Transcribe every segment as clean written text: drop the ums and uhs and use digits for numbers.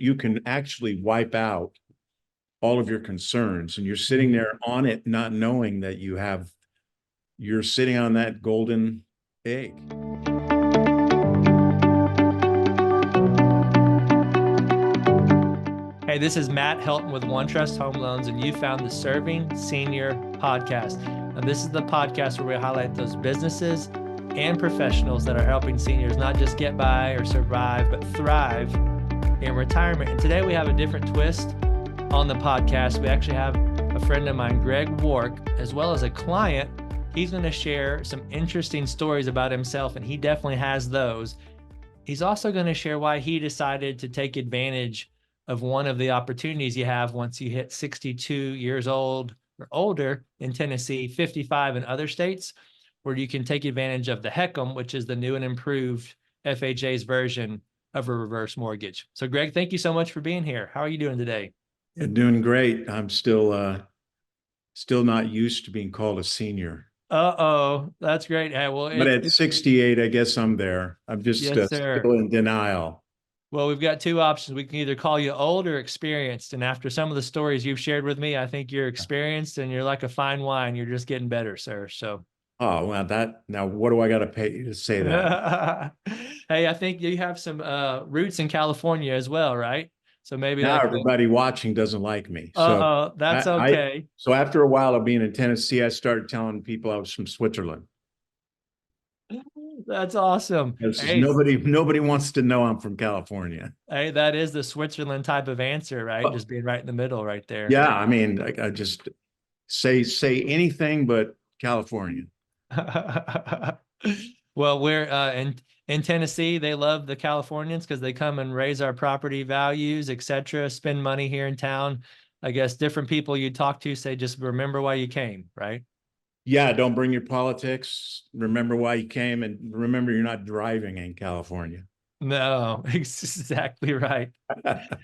you can actually wipe out all of your concerns, and you're sitting there on it, not knowing that you're sitting on that golden egg. Hey, this is Matt Helton with OneTrust Home Loans, and you found the Serving Senior podcast. Now, this is the podcast where we highlight those businesses and professionals that are helping seniors not just get by or survive, but thrive in retirement. And today we have a different twist on the podcast. We actually have a friend of mine, Greg Wark, as well as a client. He's going to share some interesting stories about himself, and he definitely has those. He's also going to share why he decided to take advantage of one of the opportunities you have once you hit 62 years old or older in Tennessee, 55 in other states, where you can take advantage of the HECM, which is the new and improved FHA's version of a reverse mortgage. So Greg, thank you so much for being here. How are you doing today? You're doing great. I'm still not used to being called a senior. Uh-oh, that's great. Hey, well, but at 68, I guess I'm there. I'm just yes, still in denial. Well, we've got two options. We can either call you old or experienced. And after some of the stories you've shared with me, I think you're experienced and you're like a fine wine. You're just getting better, sir. So. Oh, well, now what do I got to pay you to say that? Hey, I think you have some roots in California as well, right? So maybe now like everybody watching doesn't like me. So that's okay. So after a while of being in Tennessee, I started telling people I was from Switzerland. That's awesome. Hey, nobody wants to know I'm from California. Hey, that is the Switzerland type of answer, right? Just being right in the middle right there. Yeah, I mean, I just say anything but California. Well, we're in Tennessee. They love the Californians because they come and raise our property values, etc., spend money here in town. I guess different people you talk to say, just remember why you came, right? Yeah, don't bring your politics. Remember why you came, and remember you're not driving in California. No, exactly right.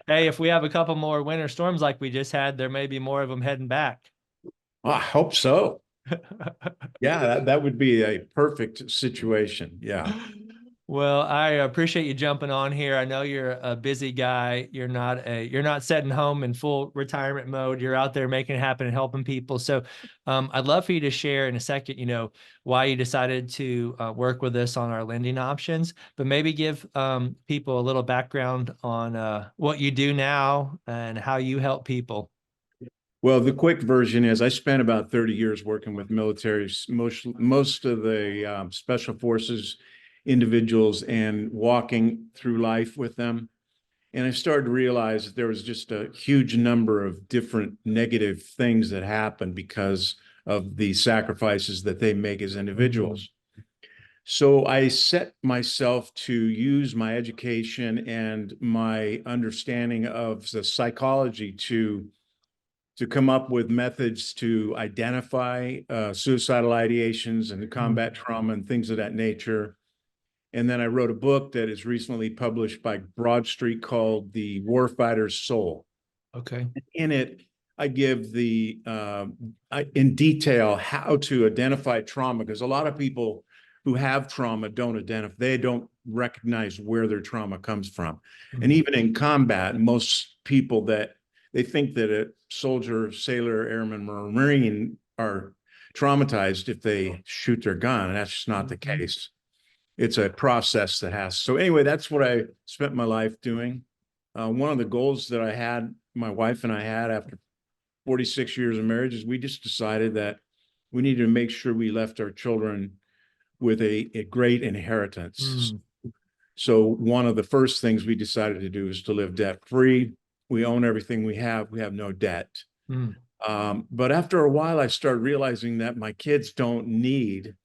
Hey, if we have a couple more winter storms like we just had, there may be more of them heading back. I hope so. Yeah, that would be a perfect situation. Yeah. Well, I appreciate you jumping on here. I know you're a busy guy. You're not sitting home in full retirement mode. You're out there making it happen and helping people. So I'd love for you to share in a second, why you decided to work with us on our lending options, but maybe give people a little background on what you do now and how you help people. Well, the quick version is I spent about 30 years working with militaries, most of the special forces individuals, and walking through life with them. And I started to realize that there was just a huge number of different negative things that happen because of the sacrifices that they make as individuals. So I set myself to use my education and my understanding of the psychology to come up with methods to identify suicidal ideations and to combat trauma and things of that nature. And then I wrote a book that is recently published by Broad Street called The Warfighter's Soul. Okay. In it, I give in detail how to identify trauma, because a lot of people who have trauma they don't recognize where their trauma comes from. And even in combat, most people they think that a soldier, sailor, airman, or Marine are traumatized if they shoot their gun, and that's just not the case. It's a process that has. So anyway, that's what I spent my life doing. One of the goals that I had, my wife and I had after 46 years of marriage, is we just decided that we needed to make sure we left our children with a great inheritance. So one of the first things we decided to do is to live debt-free. We own everything we have no debt. But after a while, I started realizing that my kids don't need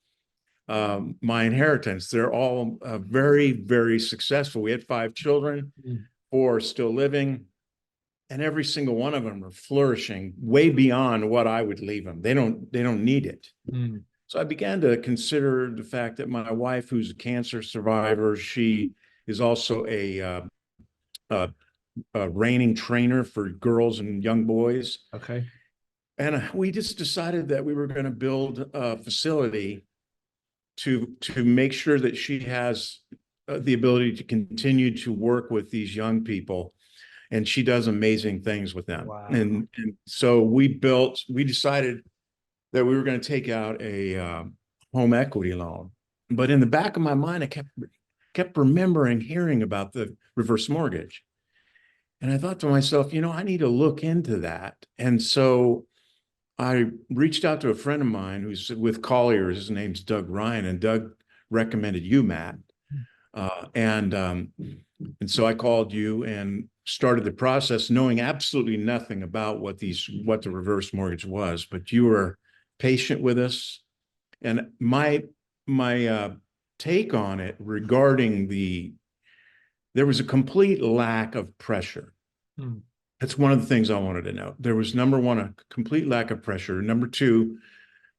my inheritance. They're all very, very successful. We had 5 children, 4 are still living, and every single one of them are flourishing way beyond what I would leave them. They don't need it. So I began to consider the fact that my wife, who's a cancer survivor, she is also a reining trainer for girls and young boys. Okay. And we just decided that we were going to build a facility to make sure that she has the ability to continue to work with these young people and she does amazing things with them. Wow. And so we decided that we were going to take out a home equity loan. But in the back of my mind, I kept remembering hearing about the reverse mortgage. And I thought to myself, I need to look into that. And so I reached out to a friend of mine who's with Colliers. His name's Doug Ryan, and Doug recommended you, Matt. And so I called you and started the process, knowing absolutely nothing about what the reverse mortgage was. But you were patient with us, and my take on it regarding there was a complete lack of pressure. Hmm. That's one of the things I wanted to know. There was, number one, a complete lack of pressure. Number two,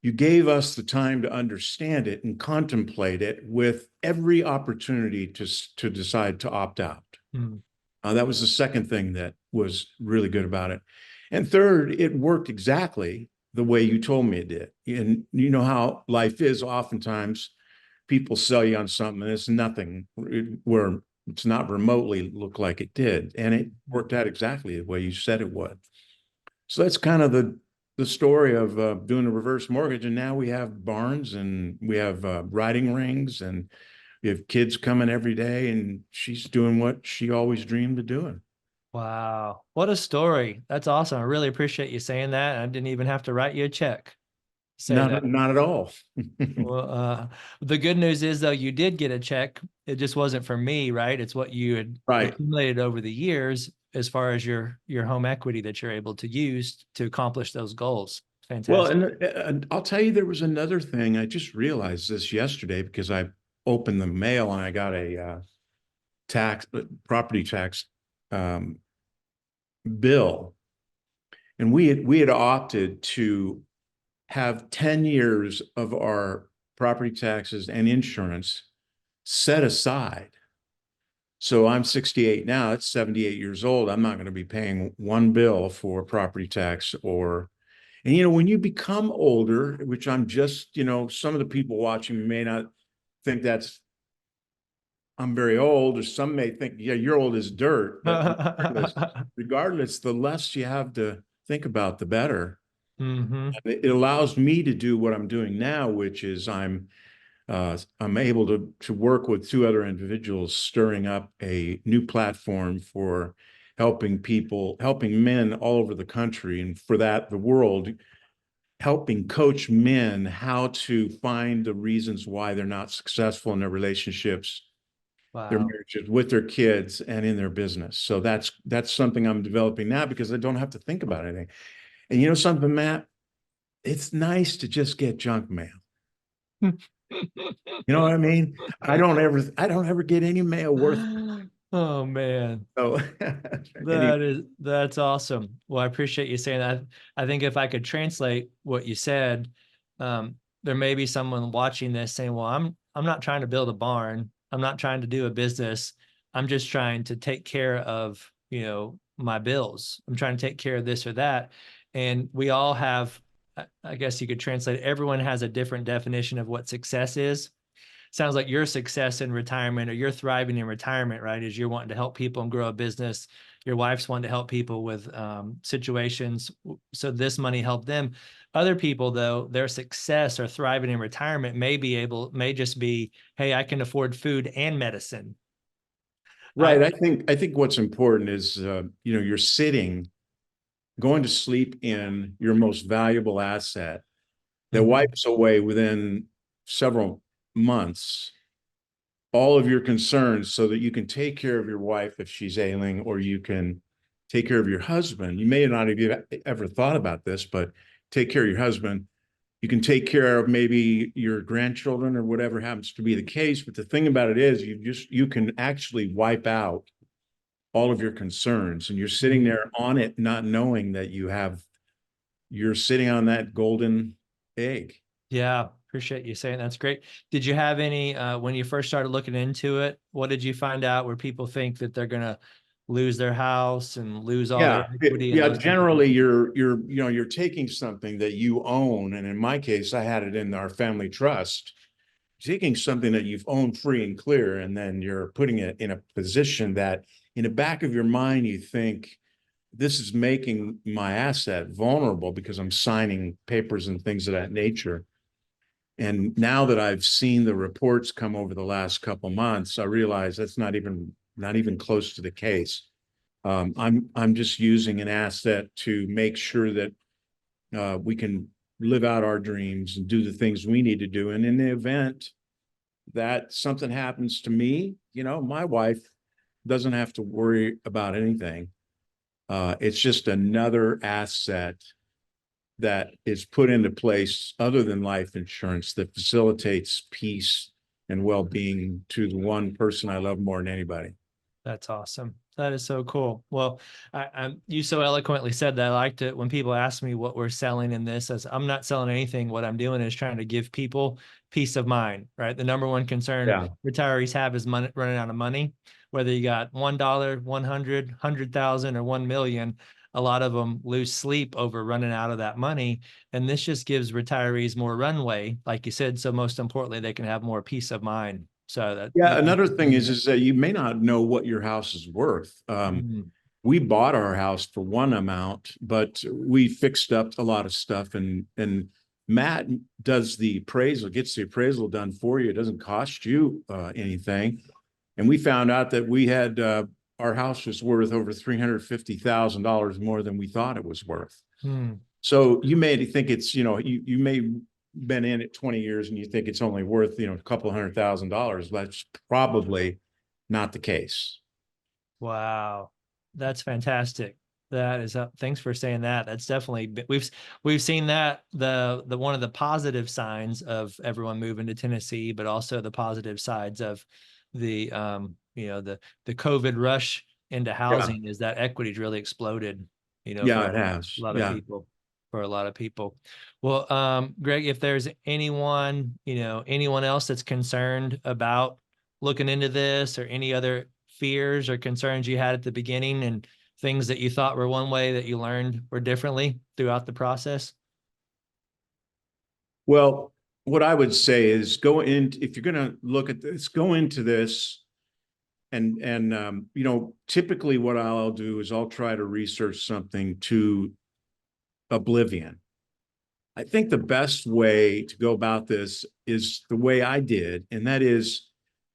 you gave us the time to understand it and contemplate it with every opportunity to decide to opt out. Hmm. That was the second thing that was really good about it. And third, it worked exactly the way you told me it did. And you know how life is. Oftentimes people sell you on something and it's nothing, where it's not remotely look like it did. And it worked out exactly the way you said it would. So that's kind of the story of doing a reverse mortgage. And now we have barns, and we have riding rings, and we have kids coming every day, and she's doing what she always dreamed of doing. Wow. What a story. That's awesome. I really appreciate you saying that. I didn't even have to write you a check. Say that. Not at all. Well, the good news is, though, you did get a check. It just wasn't for me, right? It's what you had Right. accumulated over the years as far as your home equity that you're able to use to accomplish those goals. Fantastic. Well, and I'll tell you, there was another thing. I just realized this yesterday because I opened the mail and I got a property tax bill, and we had opted to have 10 years of our property taxes and insurance set aside. So I'm 68 now. It's 78 years old. I'm not going to be paying one bill for property tax and when you become older, which I'm just, some of the people watching may not think I'm very old, or some may think, yeah, you're old as dirt. But regardless, the less you have to think about, the better. Mm-hmm. It allows me to do what I'm doing now, which is I'm able to work with two other individuals, stirring up a new platform for helping men all over the country, and for that, the world, helping coach men how to find the reasons why they're not successful in their relationships, their Wow. marriages, with their kids, and in their business. So that's something I'm developing now, because I don't have to think about anything. And you know something, Matt? It's nice to just get junk mail. You know what I mean? I don't ever get any mail worth. Oh man. So That's awesome. Well, I appreciate you saying that. I think if I could translate what you said, there may be someone watching this saying, well, I'm not trying to build a barn. I'm not trying to do a business. I'm just trying to take care of, my bills. I'm trying to take care of this or that. And we all have, I guess you could translate, everyone has a different definition of what success is. Sounds like your success in retirement, or you're thriving in retirement, right? Is you're wanting to help people and grow a business. Your wife's wanting to help people with situations. So this money helped them. Other people, though, their success or thriving in retirement may just be, hey, I can afford food and medicine. right. I think what's important is, you're going to sleep in your most valuable asset that wipes away within several months all of your concerns, so that you can take care of your wife if she's ailing, or you can take care of your husband. You may not have ever thought about this, but take care of your husband. You can take care of maybe your grandchildren, or whatever happens to be the case. But the thing about it is, you can actually wipe out all of your concerns, and you're sitting there on it, not knowing that you're sitting on that golden egg. Yeah, appreciate you saying that's great. Did you have any, when you first started looking into it, what did you find out where people think that they're going to lose their house and lose all their equity? Yeah. Generally, you're taking something that you own, and in my case, I had it in our family trust. Taking something that you've owned free and clear, and then you're putting it in a position that in the back of your mind, you think, this is making my asset vulnerable because I'm signing papers and things of that nature. And now that I've seen the reports come over the last couple months, I realize that's not even close to the case. I'm just using an asset to make sure that we can live out our dreams and do the things we need to do. And in the event that something happens to me, my wife doesn't have to worry about anything. It's just another asset that is put into place other than life insurance that facilitates peace and well-being to the one person I love more than anybody. That's awesome. That is so cool. Well, you so eloquently said that. I liked it when people ask me what we're selling in this, as I'm not selling anything. What I'm doing is trying to give people peace of mind, right? The number one concern retirees have is money, running out of money. Whether you got $1, 100, 100,000, or 1 million, a lot of them lose sleep over running out of that money. And this just gives retirees more runway, like you said. So most importantly, they can have more peace of mind. So that, another thing is that you may not know what your house is worth. We bought our house for one amount, but we fixed up a lot of stuff, and Matt does the appraisal, gets the appraisal done for you. It doesn't cost you anything. And we found out that we had our house was worth over $350,000 more than we thought it was worth. So you may think it's, you may been in it 20 years and you think it's only worth, a couple $100,000. That's probably not the case. Wow. That's fantastic. That is thanks for saying that. That's definitely, we've seen that the one of the positive signs of everyone moving to Tennessee, but also the positive sides of the the COVID rush into housing is that equity's really exploded, it for has a lot of people. For a lot of people. Well, Greg, if there's anyone else that's concerned about looking into this, or any other fears or concerns you had at the beginning, and things that you thought were one way that you learned were differently throughout the process? Well, what I would say is if you're going to look at this, go into this and typically what I'll do is I'll try to research something to oblivion. I think the best way to go about this is the way I did, and that is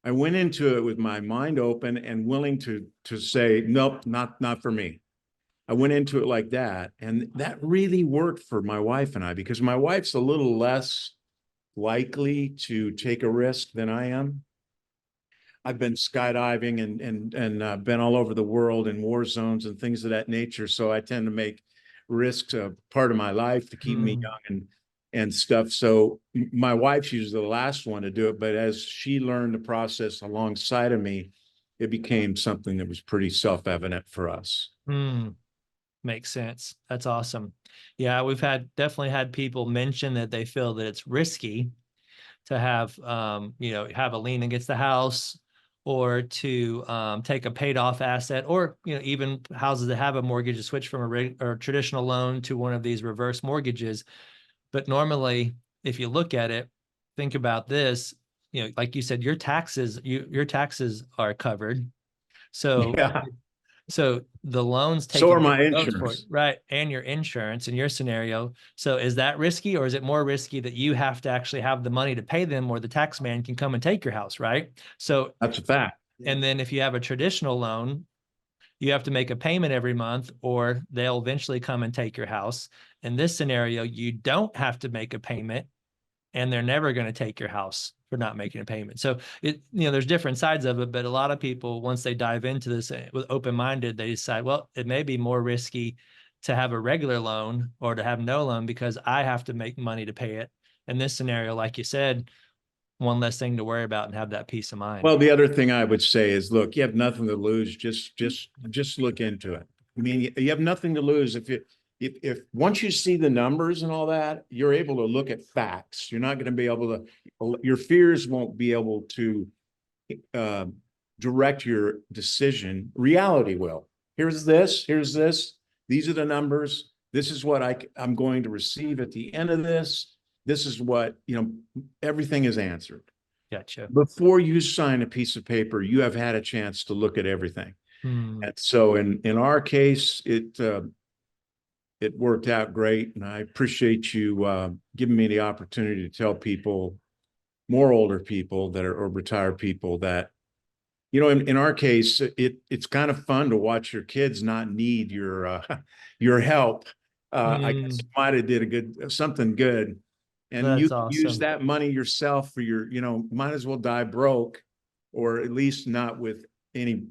I went into it with my mind open and willing to say, nope, not for me. I went into it like that, and that really worked for my wife and I, because my wife's a little less likely to take a risk than I am. I've been skydiving and been all over the world in war zones and things of that nature, so I tend to make risks a part of my life to keep me young and stuff. So my wife's usually the last one to do it, but as she learned the process alongside of me, it became something that was pretty self-evident for us. Makes sense. That's awesome. Yeah, we've definitely had people mention that they feel that it's risky to have have a lien against the house, or to take a paid off asset, or even houses that have a mortgage to switch from a traditional loan to one of these reverse mortgages. But normally, if you look at it, think about this, like you said, your taxes are covered. So so the loans take, so are my insurance, right? And your insurance in your scenario. So is that risky, or is it more risky that you have to actually have the money to pay them, or the tax man can come and take your house, right? So that's a fact. And then if you have a traditional loan, you have to make a payment every month, or they'll eventually come and take your house. In this scenario, you don't have to make a payment, and they're never going to take your house for not making a payment. So there's different sides of it, but a lot of people, once they dive into this with open-minded, they decide, well, it may be more risky to have a regular loan or to have no loan, because I have to make money to pay it. In this scenario, like you said, one less thing to worry about and have that peace of mind. Well, the other thing I would say is, look, you have nothing to lose. Just look into it. I mean, you have nothing to lose if once you see the numbers and all that, you're able to look at facts. You're not going to be able to, your fears won't be able to direct your decision. Reality will. Here's this. These are the numbers. This is what I'm going to receive at the end of this. This is what, everything is answered. Gotcha. Before you sign a piece of paper, you have had a chance to look at everything. Hmm. And so in our case, it worked out great. And I appreciate you giving me the opportunity to tell people, more older people that are, or retired people, that, you know, in our case, it's kind of fun to watch your kids not need your help. I guess you might have did something good, and you That's can use awesome. that money yourself for your, you know, might as well die broke, or at least not with any,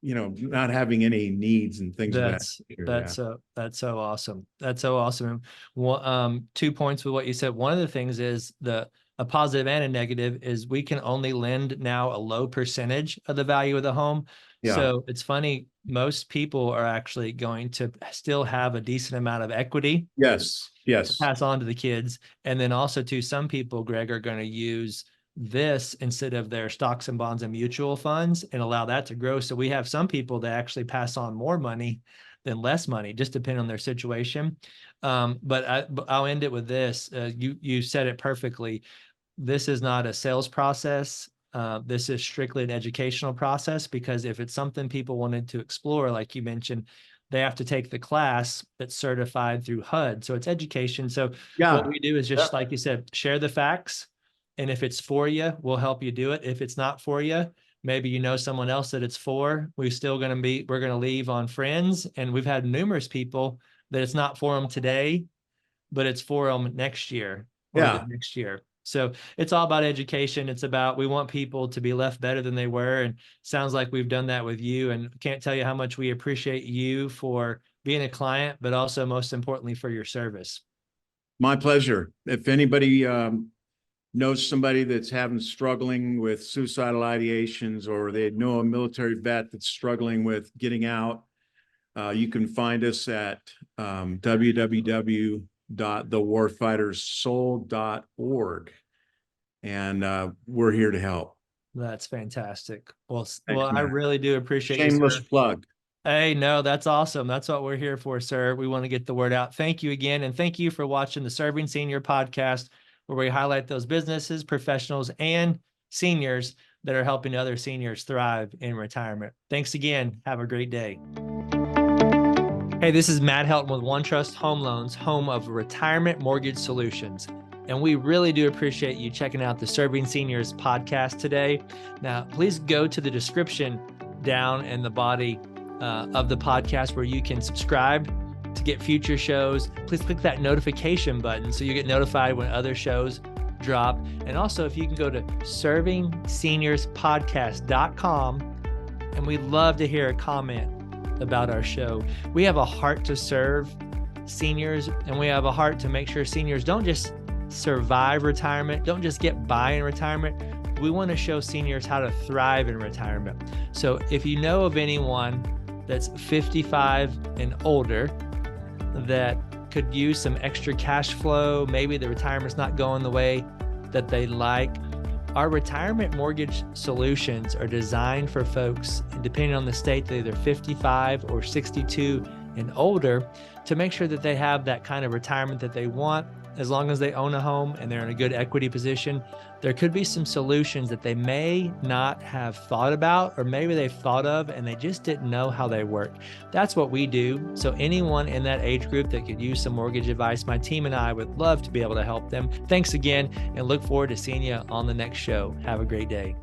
you know, not having any needs and things of that That's nature. that's so that's so awesome. That's so awesome. One, 2 points with what you said. One of the things is a positive and a negative is we can only lend now a low percentage of the value of the home. Yeah. So it's funny, most people are actually going to still have a decent amount of equity Yes. to Yes. pass on to the kids. And then also to some people, Greg, are going to use this instead of their stocks and bonds and mutual funds and allow that to grow. So we have some people that actually pass on more money than less money, just depending on their situation. But I'll end it with this. You said it perfectly. This is not a sales process. This is strictly an educational process, because if it's something people wanted to explore, like you mentioned, they have to take the class that's certified through HUD. So it's education. So what Yeah. we do is just, like you said, share the facts. And if it's for you, we'll help you do it. If it's not for you, maybe you know someone else that it's for. We're going to leave on friends. And we've had numerous people that it's not for them today, but it's for them next year or the Yeah. next year. So it's all about education. It's about, we want people to be left better than they were. And sounds like we've done that with you, and can't tell you how much we appreciate you for being a client, but also most importantly for your service. My pleasure. If anybody knows somebody that's struggling with suicidal ideations, or they know a military vet that's struggling with getting out, you can find us at www.thewarfightersoul.org, and we're here to help. That's fantastic. Well, Thanks, I man. really do appreciate you, Shameless sir. plug. Hey, no, that's awesome. That's what we're here for, sir. We want to get the word out. Thank you again. And thank you for watching the Serving Senior podcast, where we highlight those businesses, professionals, and seniors that are helping other seniors thrive in retirement. Thanks again. Have a great day. Hey, this is Matt Helton with OneTrust Home Loans, home of retirement mortgage solutions. And we really do appreciate you checking out the Serving Seniors podcast today. Now, please go to the description down in the body of the podcast, where you can subscribe to get future shows. Please click that notification button so you get notified when other shows drop. And also, if you can go to servingseniourspodcast.com, and we'd love to hear a comment about our show. We have a heart to serve seniors, and we have a heart to make sure seniors don't just survive retirement, don't just get by in retirement. We want to show seniors how to thrive in retirement. So if you know of anyone that's 55 and older that could use some extra cash flow, maybe the retirement's not going the way that they like, our retirement mortgage solutions are designed for folks, depending on the state, they're either 55 or 62 and older, to make sure that they have that kind of retirement that they want. As long as they own a home and they're in a good equity position, there could be some solutions that they may not have thought about, or maybe they've thought of and they just didn't know how they work. That's what we do. So anyone in that age group that could use some mortgage advice, my team and I would love to be able to help them. Thanks again, and look forward to seeing you on the next show. Have a great day.